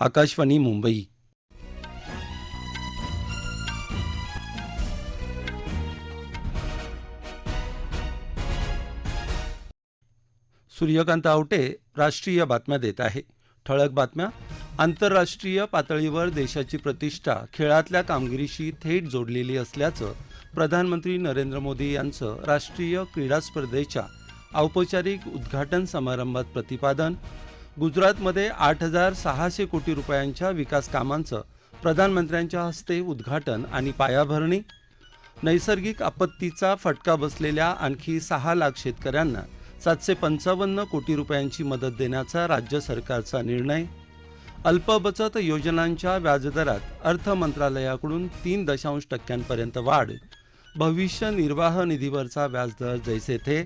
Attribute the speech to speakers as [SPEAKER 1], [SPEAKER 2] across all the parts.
[SPEAKER 1] आकाशवाणी मुंबई. सूर्यकांत आवटे राष्ट्रीय बातम्या देत आहे. ठळक बातम्या. आंतरराष्ट्रीय पातळीवर देशाची प्रतिष्ठा खेळातल्या कामगिरीशी थेट जोडलेली असल्याचं प्रधानमंत्री नरेंद्र मोदी यांचं राष्ट्रीय क्रीडा स्पर्धेच्या औपचारिक उद्घाटन समारंभात प्रतिपादन. गुजरातमध्ये 8,600 कोटी रुपयांच्या विकास कामांचं प्रधानमंत्र्यांच्या हस्ते उद्घाटन आणि पायाभरणी. नैसर्गिक आपत्तीचा फटका बसलेल्या आणखी 6 लाख शेतकऱ्यांना 755 कोटी रुपयांची मदत देण्याचा राज्य सरकारचा निर्णय. अल्पबचत योजनांच्या व्याजदरात अर्थ मंत्रालयाकडून 3.0% वाढ. भविष्य निर्वाह निधीवरचा व्याजदर जैसे थे.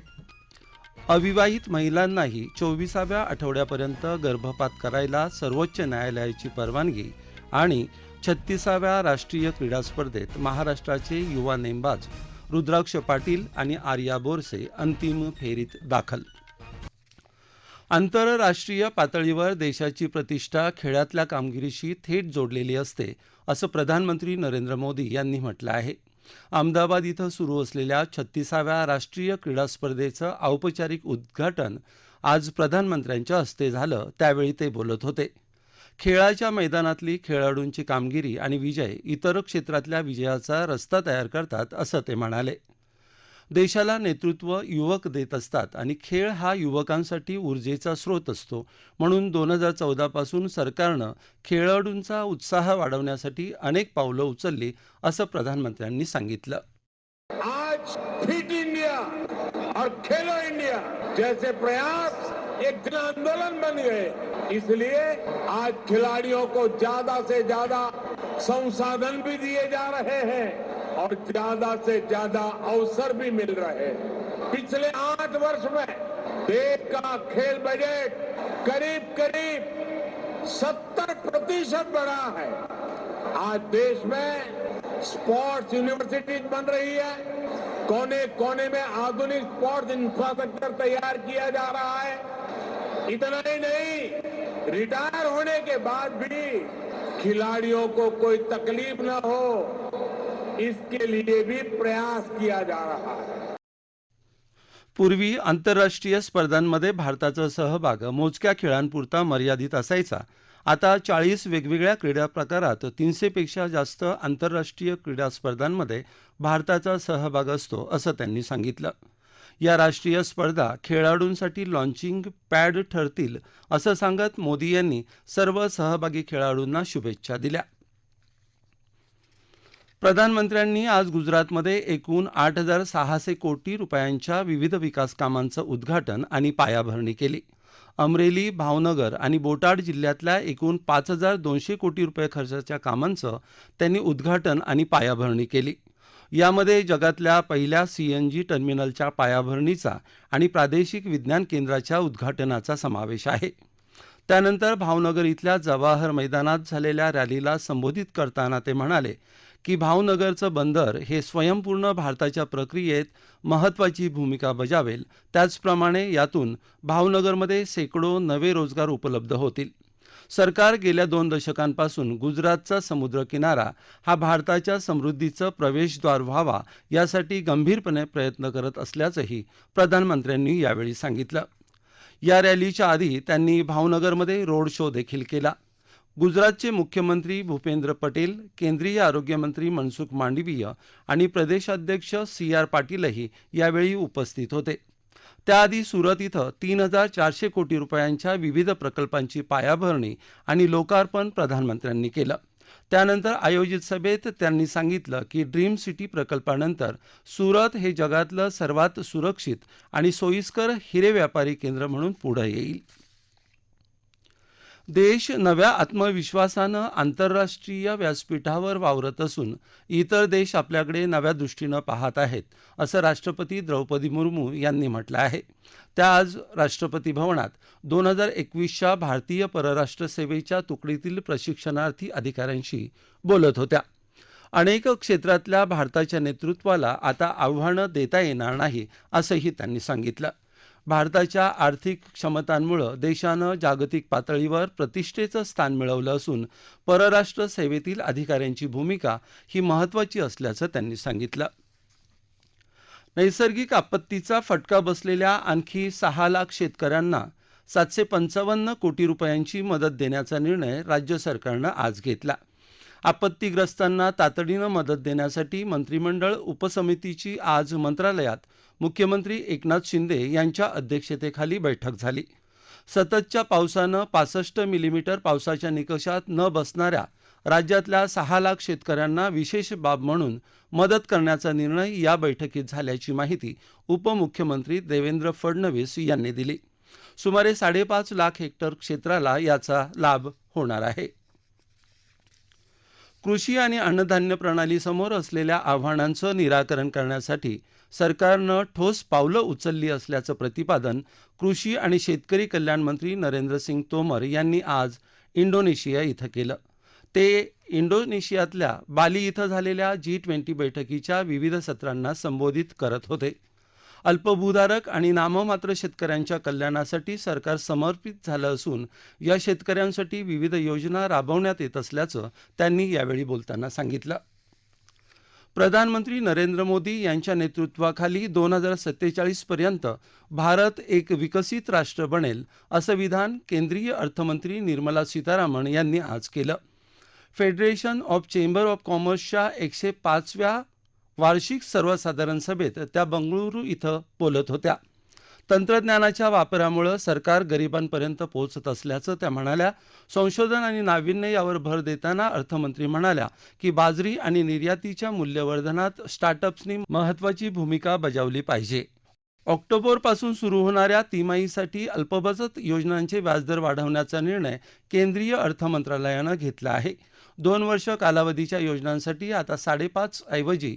[SPEAKER 1] अविवाहित महिलांनाही 24व्या आठवड्यापर्यंत गर्भपात करायला सर्वोच्च न्यायालयाची परवानगी. आणि 36व्या राष्ट्रीय क्रीडा स्पर्धेत महाराष्ट्राचे युवा नेमबाज रुद्राक्ष पाटील आणि आर्या बोरसे अंतिम फेरीत दाखल. आंतरराष्ट्रीय पातळीवर देशाची प्रतिष्ठा खेळातल्या कामगिरीशी थेट जोडलेली असते, असं प्रधानमंत्री नरेंद्र मोदी यांनी म्हटलं आहे. अहमदाबाद इथं सुरू असलेल्या 36व्या राष्ट्रीय क्रीडा स्पर्धेचं औपचारिक उद्घाटन आज प्रधानमंत्र्यांच्या हस्ते झालं. त्यावेळी ते बोलत होते. खेळाच्या मैदानातली खेळाडूंची कामगिरी आणि विजय इतर क्षेत्रातल्या विजयाचा रस्ता तयार करतात, असं ते म्हणाले. देशाला नेतृत्व युवक देत असतात आणि खेळ हा युवकांसाठी ऊर्जेचा स्रोत असतो. म्हणून 2014 पासून सरकारनं खेळाडूंचा उत्साह वाढवण्यासाठी अनेक पावलं उचलली, असं प्रधानमंत्र्यांनी सांगितलं.
[SPEAKER 2] आज फिट इंडिया और खेलो इंडिया जैसे प्रयास एक जन आंदोलन बन गए. इसलिए आज खिलाड़ियों को ज्यादा से ज्यादा संसाधन भी दिए जा रहे हैं और ज्यादा से ज्यादा अवसर भी मिल रहे हैं. पिछले 8 वर्ष में देश का खेल बजट करीब करीब 70% बढ़ा है. आज देश में स्पोर्ट्स यूनिवर्सिटीज बन रही है. कोने कोने में आधुनिक स्पोर्ट्स इंफ्रास्ट्रक्चर तैयार किया जा रहा है. इतना ही नहीं, रिटायर होने के बाद भी खिलाड़ियों को कोई तकलीफ न हो, इसके लिए भी प्रयास किया जा रहा है.
[SPEAKER 1] पूर्वी आंतरराष्ट्रीय स्पर्धांमध्ये भारताचा सहभाग मोजक्या खेळांपुरता मर्यादित असायचा. आता 40 वेगवेगळ्या क्रीडा प्रकारात 300 पेक्षा जास्त आंतरराष्ट्रीय क्रीडा स्पर्धांमध्ये भारताचा सहभाग असतो, असं त्यांनी सांगितलं. या राष्ट्रीय स्पर्धा खेळाडूंसाठी लॉन्चिंग पॅड ठरतील, असं सांगत मोदी यांनी सर्व सहभागी खेळाडूंना शुभेच्छा दिल्या. प्रधानमंत्र्यांनी आज गुजरातमध्ये एकूण 8,600 कोटी रुपयांच्या विविध विकास कामांचं उद्घाटन आणि पायाभरणी केली. अमरेली, भावनगर आणि बोटाड जिल्ह्यातल्या एकूण 5,200 कोटी रुपये खर्चाच्या कामांचं त्यांनी उद्घाटन आणि पायाभरणी केली. यामध्ये जगातल्या पहिल्या CNG टर्मिनलच्या पायाभरणीचा आणि प्रादेशिक विज्ञान केंद्राच्या उद्घाटनाचा समावेश आहे. त्यानंतर भावनगर इथल्या जवाहर मैदानात झालेल्या रॅलीला संबोधित करताना ते म्हणाले की भावनगरचं बंदर हे स्वयंपूर्ण भारताच्या प्रक्रियेत महत्त्वाची भूमिका बजावेल. त्याचप्रमाणे यातून भावनगरमध्ये शेकडो नवे रोजगार उपलब्ध होतील. सरकार गेल्या 2 दशकांपासून गुजरातचा समुद्रकिनारा हा भारताच्या समृद्धीचं प्रवेशद्वार व्हावा यासाठी गंभीरपणे प्रयत्न करत असल्याचंही प्रधानमंत्र्यांनी यावेळी सांगितलं. या रॅलीच्या आधी त्यांनी भावनगरमध्ये रोड शो देखील केला. गुजरातचे मुख्यमंत्री भूपेंद्र पटेल, केंद्रीय आरोग्यमंत्री मनसुख मांडवीय आणि प्रदेशाध्यक्ष CR पाटीलही यावेळी उपस्थित होते. त्याआधी सुरत इथं 3,400 कोटी रुपयांच्या विविध प्रकल्पांची पायाभरणी आणि लोकार्पण प्रधानमंत्र्यांनी केलं. त्यानंतर आयोजित सभेत त्यांनी सांगितलं की ड्रीम सिटी प्रकल्पानंतर सुरत हे जगातलं सर्वात सुरक्षित आणि सोयीस्कर हिरे व्यापारी केंद्र म्हणून पुढे येईल. देश नव्या आत्मविश्वासानं आंतरराष्ट्रीय व्यासपीठावर वावरत असून इतर देश आपल्याकडे नव्या दृष्टीनं पाहत आहेत, असं राष्ट्रपती द्रौपदी मुर्मू यांनी म्हटलं आहे. त्या आज राष्ट्रपती भवनात 2021च्या भारतीय परराष्ट्र सेवेच्या तुकडीतील प्रशिक्षणार्थी अधिकाऱ्यांशी बोलत होत्या. अनेक क्षेत्रातल्या भारताच्या नेतृत्वाला आता आव्हानं देता येणार नाही, असंही त्यांनी सांगितलं. भारताच्या आर्थिक क्षमतांमुळे देशानं जागतिक पातळीवर प्रतिष्ठेचं स्थान मिळवलं असून परराष्ट्र सेवेतील अधिकाऱ्यांची भूमिका ही महत्त्वाची असल्याचं त्यांनी सांगितलं. नैसर्गिक आपत्तीचा फटका बसलेल्या आणखी 6 लाख शेतकऱ्यांना 755 कोटी रुपयांची मदत देण्याचा निर्णय राज्य सरकारनं आज घेतला. आपत्तीग्रस्तांना तातडीनं मदत देण्यासाठी मंत्रिमंडळ उपसमितीची आज मंत्रालयात मुख्यमंत्री एकनाथ शिंदे यांच्या अध्यक्षतेखाली बैठक झाली. सततच्या पावसानं 65 मिलीमीटर पावसाच्या निकषात न बसणाऱ्या राज्यातल्या 6 लाख शेतकऱ्यांना विशेष बाब म्हणून मदत करण्याचा निर्णय या बैठकीत झाल्याची माहिती उपमुख्यमंत्री देवेंद्र फडणवीस यांनी दिली. सुमारे 5.5 लाख हेक्टर क्षेत्राला याचा लाभ होणार आहे. कृषी आणि अन्नधान्य प्रणालीसमोर असलेल्या आव्हानांचं निराकरण करण्यासाठी सरकारनं ठोस पावलं उचलली असल्याचं प्रतिपादन कृषी आणि शेतकरी कल्याण मंत्री नरेंद्रसिंग तोमर यांनी आज इंडोनेशिया इथं केलं. ते इंडोनेशियातल्या बाली इथं झालेल्या G20 बैठकीच्या विविध सत्रांना संबोधित करत होते. अल्पभूधारक आणि नाममात्र शेतकऱ्यांच्या कल्याणासाठी सरकार समर्पित झालं असून या शेतकऱ्यांसाठी विविध योजना राबवण्यात येत असल्याचं त्यांनी यावेळी बोलताना सांगितलं. प्रधानमंत्री नरेंद्र मोदी यांच्या नेतृत्वाखाली 2047 पर्यंत भारत एक विकसित राष्ट्र बनेल असं विधान केंद्रीय अर्थमंत्री निर्मला सीतारामन यांनी आज केलं. फेडरेशन ऑफ चेंबर ऑफ कॉमर्सच्या 105व्या वार्षिक सर्वसाधारण सभेत त्या बंगळुरू इथं बोलत होत्या. तंत्रज्ञानाच्या वापरामुळे सरकार गरिबांपर्यंत पोहोचत असल्याचं त्या म्हणाल्या. संशोधन आणि नाविन्य यावर भर देताना अर्थमंत्री म्हणाल्या की बाजरी आणि निर्यातीच्या मूल्यवर्धनात स्टार्टअप्सनी महत्त्वाची भूमिका बजावली पाहिजे. ऑक्टोबरपासून सुरू होणाऱ्या तिमाहीसाठी अल्पबचत योजनांचे व्याजदर वाढवण्याचा निर्णय केंद्रीय अर्थ मंत्रालयानं घेतला आहे. 2 वर्ष कालावधीच्या योजनांसाठी आता 5.5 ऐवजी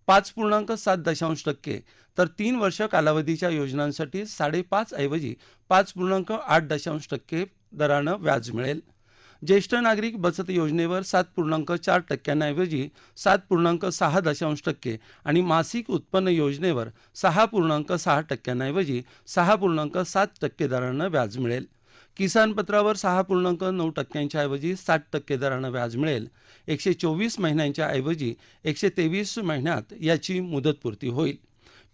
[SPEAKER 1] 5.7% तर 3 वर्ष कालावधीच्या योजनांसाठी 5.5 ऐवजी 5.8% दरानं व्याज मिळेल. ज्येष्ठ नागरिक बचत योजनेवर 7.4% ऐवजी 7.6% आणि मासिक उत्पन्न योजनेवर 6.6% ऐवजी 6.7% दरानं व्याज मिळेल. किसान पत्रावर 6.9% ऐवजी 7% दरानं व्याज मिळेल. 124 महिन्यांच्या ऐवजी 123 महिन्यात याची मुदतपूर्ती होईल.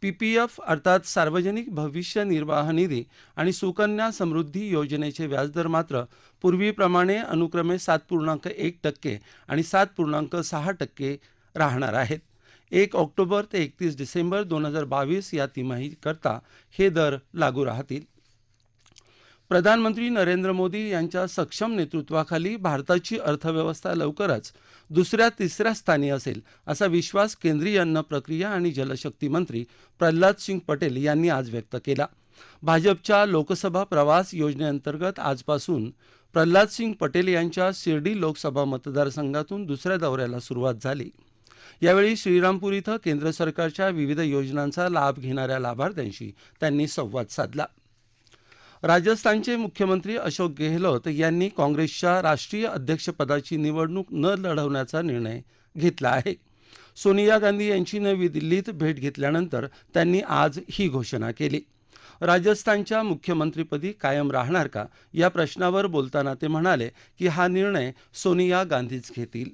[SPEAKER 1] PPF अर्थात सार्वजनिक भविष्य निर्वाह निधी आणि सुकन्या समृद्धी योजनेचे व्याजदर मात्र पूर्वीप्रमाणे अनुक्रमे 7.1% आणि 7.6% राहणार आहेत. 1 ऑक्टोबर ते 31 डिसेंबर 2022 या तिमाहीकरता हे दर लागू राहतील. प्रधानमंत्री नरेंद्र मोदी यांच्या सक्षम नेतृत्वाखाली भारताची अर्थव्यवस्था लवकरच 2ऱ्या-3ऱ्या स्थानी असेल असा विश्वास केंद्रीय अन्न प्रक्रिया आणि जलशक्ती मंत्री प्रल्हाद सिंग पटेल यांनी आज व्यक्त केला. भाजपच्या लोकसभा प्रवास योजनेअंतर्गत आजपासून प्रल्हाद सिंग पटेल यांच्या शिर्डी लोकसभा मतदारसंघातून 2ऱ्या दौऱ्याला सुरुवात झाली. यावेळी श्रीरामपूर इथं केंद्र सरकारच्या विविध योजनांचा लाभ घेणाऱ्या लाभार्थ्यांशी त्यांनी संवाद साधला. राजस्थानचे मुख्यमंत्री अशोक गेहलोत यांनी काँग्रेसच्या राष्ट्रीय अध्यक्षपदाची निवडणूक न लढवण्याचा निर्णय घेतला आहे. सोनिया गांधी यांची नवी दिल्लीत भेट घेतल्यानंतर त्यांनी आज ही घोषणा केली. राजस्थानच्या मुख्यमंत्रीपदी कायम राहणार का या प्रश्नावर बोलताना ते म्हणाले की हा निर्णय सोनिया गांधीच घेतील.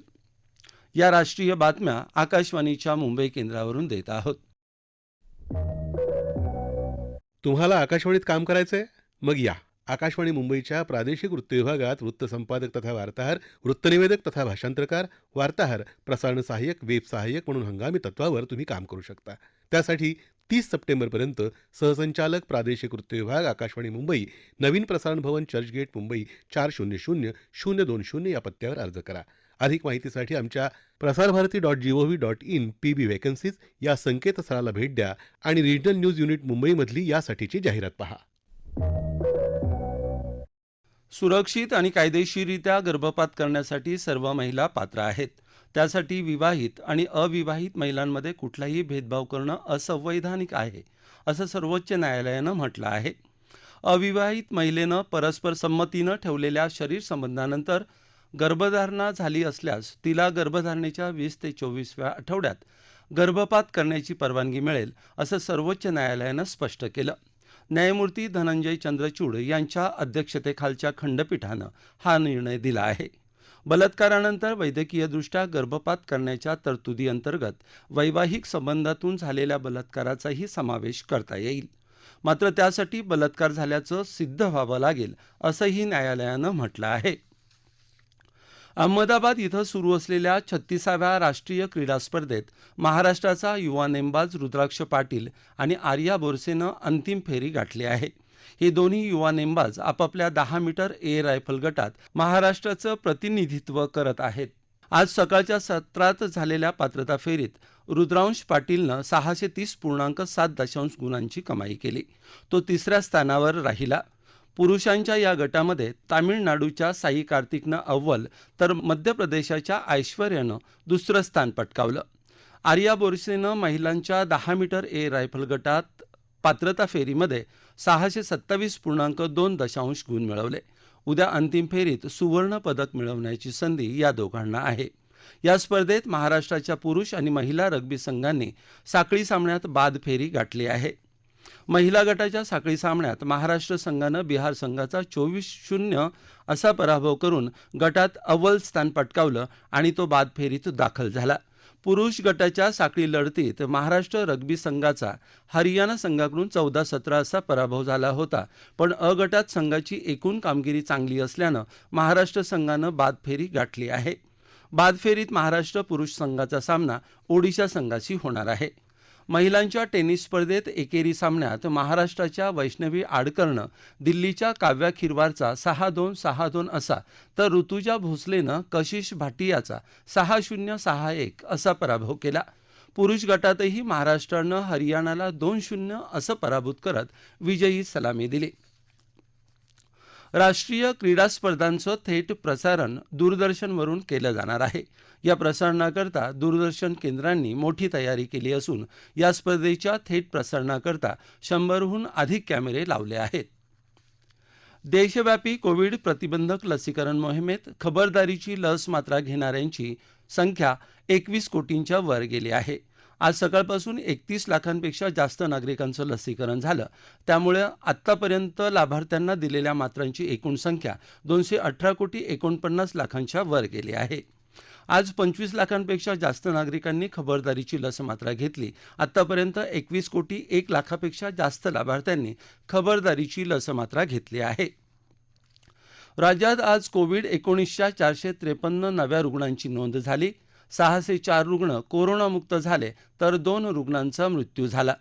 [SPEAKER 1] या राष्ट्रीय बातम्या आकाशवाणीच्या मुंबई केंद्रावरून देत आहोत.
[SPEAKER 3] तुम्हाला आकाशवाणीत काम करायचंय? मग या आकाशवाणी मुंबईच्या प्रादेशिक वृत्तविभागात वृत्तसंपादक तथा वार्ताहर, वृत्तनिवेदक तथा भाषांतरकार, वार्ताहर, प्रसारण सहाय्यक, वेब सहाय्यक म्हणून हंगामी तत्वावर तुम्ही काम करू शकता. त्यासाठी 30 सप्टेंबरपर्यंत सहसंचालक प्रादेशिक वृत्तविभाग आकाशवाणी मुंबई, नवीन प्रसारण भवन, चर्चगेट, मुंबई 400020 या पत्त्यावर अर्ज करा. अधिक माहितीसाठी आमच्या प्रसारभारती.gov.in PB व्हॅकन्सीज या संकेतस्थळाला भेट द्या आणि रिजनल न्यूज युनिट मुंबईमधली यासाठीची जाहिरात पहा.
[SPEAKER 1] सुरक्षित आणि कायदेशीररित्या गर्भपात करण्यासाठी सर्व महिला पात्र आहेत. त्यासाठी विवाहित आणि अविवाहित महिलांमध्ये कुठलाही भेदभाव करणं असंवैधानिक आहे असं सर्वोच्च न्यायालयानं म्हटलं आहे. अविवाहित महिलेनं परस्पर संमतीनं ठेवलेल्या शरीर संबंधानंतर गर्भधारणा झाली असल्यास तिला गर्भधारणेच्या 20 ते 24व्या आठवड्यात गर्भपात करण्याची परवानगी मिळेल असं सर्वोच्च न्यायालयानं स्पष्ट केलं. न्यायमूर्ती धनंजय चंद्रचूड यांच्या अध्यक्षतेखालच्या खंडपीठानं हा निर्णय दिला आहे. बलात्कारानंतर वैद्यकीयदृष्ट्या गर्भपात करण्याच्या तरतुदीअंतर्गत वैवाहिक संबंधातून झालेल्या बलात्काराचाही समावेश करता येईल. मात्र त्यासाठी बलात्कार झाल्याचं सिद्ध व्हावं लागेल असंही न्यायालयानं म्हटलं आहे. अहमदाबाद इथं सुरू असलेल्या 36व्या राष्ट्रीय क्रीडा स्पर्धेत महाराष्ट्राचा युवा नेमबाज रुद्राक्ष पाटील आणि आर्या बोरसेनं अंतिम फेरी गाठली आहे. हे दोन्ही युवा नेमबाज आपापल्या 10 मीटर एअर रायफल गटात महाराष्ट्राचं प्रतिनिधित्व करत आहेत. आज सकाळच्या सत्रात झालेल्या पात्रता फेरीत रुद्रांश पाटीलनं 630.7 गुणांची कमाई केली. तो तिसऱ्या स्थानावर राहिला. पुरुषांच्या या गटामध्ये तामिळनाडूच्या साई कार्तिकनं अव्वल तर मध्य प्रदेशाच्या ऐश्वर्यानं दुसरं स्थान पटकावलं. आर्या बोरसेनं महिलांच्या 10 मीटर एअर रायफल गटात पात्रता फेरीमध्ये 627.2 गुण मिळवले. उद्या अंतिम फेरीत सुवर्ण पदक मिळवण्याची संधी या दोघांना आहे. या स्पर्धेत महाराष्ट्राच्या पुरुष आणि महिला रग्बी संघांनी साखळी सामन्यात बाद फेरी गाठली आहे. महिला गटाच्या साखळी सामन्यात महाराष्ट्र संघानं बिहार संघाचा 24-0 असा पराभव करून गटात अव्वल स्थान पटकावलं आणि तो बाद फेरीत दाखल झाला. पुरुष गटाच्या साखळी लढतीत महाराष्ट्र रग्बी संघाचा हरियाणा संघाकडून 14-17 असा पराभव झाला होता. पण अ गटात संघाची एकूण कामगिरी चांगली असल्यानं महाराष्ट्र संघानं बाद फेरी गाठली आहे. बाद फेरीत महाराष्ट्र पुरुष संघाचा सामना ओडिशा संघाशी होणार आहे. महिलांच्या टेनिस स्पर्धेत एकेरी सामन्यात महाराष्ट्राच्या वैष्णवी आडकरनं दिल्लीच्या काव्या खिरवारचा 6-2, 6-2 असा तर ऋतुजा भोसलेनं कशिश भाटियाचा 6-0, 6-1 असा पराभव केला. पुरुष गटातही महाराष्ट्रानं हरियाणाला 2-0 असं पराभूत करत विजयी सलामी दिली. राष्ट्रीय क्रीडा स्पर्धांचं थेट प्रसारण दूरदर्शनवरून केलं जाणार आहे. या प्रसारणाकरता दूरदर्शन केंद्रांनी मोठी तयारी केली असून या स्पर्धेच्या थेट प्रसारणाकरता 100हून अधिक कॅमेरे लावले आहेत. देशव्यापी कोविड प्रतिबंधक लसीकरण मोहिमेत खबरदारीची लस मात्रा घेणाऱ्यांची संख्या 21 कोटींच्या वर गेली आहे. आज सकाळपासून 31 लाखांपेक्षा जास्त नागरिकांचं लसीकरण झालं. त्यामुळे आत्तापर्यंत लाभार्थ्यांना दिलेल्या मात्रांची एकूण संख्या 218,49,00,000च्या वर गेली आहे. आज 25 लाखांपेक्षा जास्त नागरिकांनी खबरदारीची लस मात्रा घेतली. आत्तापर्यंत 21,01,00,000पेक्षा जास्त लाभार्थ्यांनी खबरदारीची लस मात्रा घेतली आहे. राज्यात आज कोविड-19च्या 453 नव्या रुग्णांची नोंद झाली. 604 रुग्ण कोरोनामुक्त झाले तर 2 रुग्णांचा मृत्यू झाला.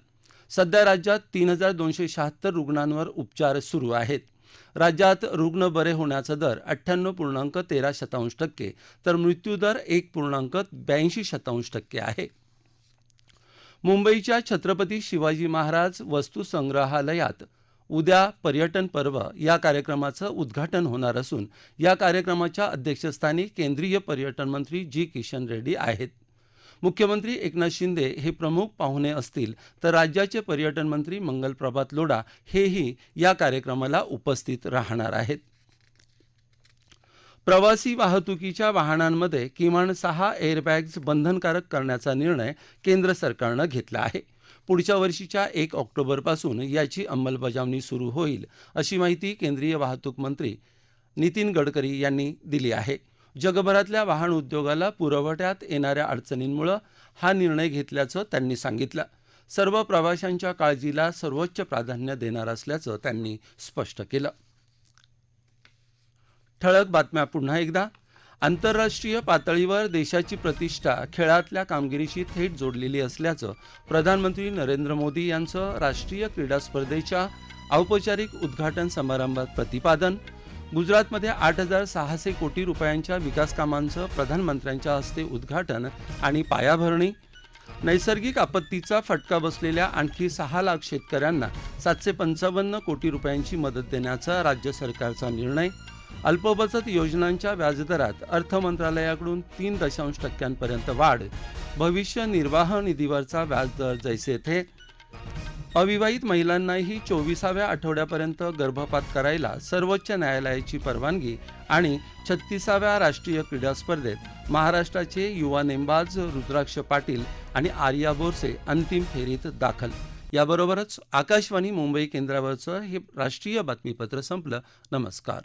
[SPEAKER 1] सध्या राज्यात 3,276 रुग्णांवर उपचार सुरू आहेत. राज्यात रुग्ण बरे होण्याचा दर 98.13% तर मृत्यूदर 1.82% आहे. मुंबईच्या छत्रपती शिवाजी महाराज वस्तुसंग्रहालयात उद्या पर्यटन पर्व या कार्यक्रमाचं उद्घाटन होणार असून या कार्यक्रमाच्या अध्यक्षस्थानी केंद्रीय पर्यटन मंत्री जी किशन रेड्डी आहेत. मुख्यमंत्री एकनाथ शिंदे हे प्रमुख पाहुणे असतील तर राज्याचे पर्यटन मंत्री मंगलप्रभात लोढा हेही या कार्यक्रमाला उपस्थित राहणार आहेत. प्रवासी वाहतुकीच्या वाहनांमध्ये किमान 6 एअरबॅग्ज बंधनकारक करण्याचा निर्णय केंद्र सरकारनं घेतला आहे. पुढच्या वर्षीच्या 1 ऑक्टोबरपासून याची अंमलबजावणी सुरू होईल अशी माहिती केंद्रीय वाहतूक मंत्री नितीन गडकरी यांनी दिली आहे. जगभरातल्या वाहन उद्योगाला पुरवठ्यात येणाऱ्या अडचणींमुळे हा निर्णय घेतल्याचं त्यांनी सांगितलं. सर्व प्रवाशांच्या काळजीला सर्वोच्च प्राधान्य देणार असल्याचं त्यांनी स्पष्ट केलं. ठळक बातम्या पुन्हा एकदा. आंतरराष्ट्रीय पातळीवर देशाची प्रतिष्ठा खेळातल्या कामगिरीशी थेट जोडलेली असल्याचं प्रधानमंत्री नरेंद्र मोदी यांचं राष्ट्रीय क्रीडा स्पर्धेच्या औपचारिक उद्घाटन समारंभात प्रतिपादन. गुजरातमध्ये 8,600 कोटी रुपयांच्या विकास कामांचं प्रधानमंत्र्यांच्या हस्ते उद्घाटन आणि पायाभरणी. नैसर्गिक आपत्तीचा फटका बसलेल्या आणखी 6 लाख शेतकऱ्यांना 755 कोटी रुपयांची मदत देण्याचा राज्य सरकारचा निर्णय. अल्पबचत योजनांच्या व्याजदरात अर्थ मंत्रालयाकडून 3% वाढ. भविष्य निर्वाह निधीवरचा व्याजदर जैसे थे. अविवाहित महिलांनाही 24व्या आठवड्यापर्यंत गर्भपात करायला सर्वोच्च न्यायालयाची परवानगी. आणि 36व्या राष्ट्रीय क्रीडा स्पर्धेत महाराष्ट्राचे युवा नेमबाज रुद्राक्ष पाटील आणि आर्या बोरसे अंतिम फेरीत दाखल. याबरोबरच आकाशवाणी मुंबई केंद्रावरचं हे राष्ट्रीय बातमीपत्र संपलं. नमस्कार.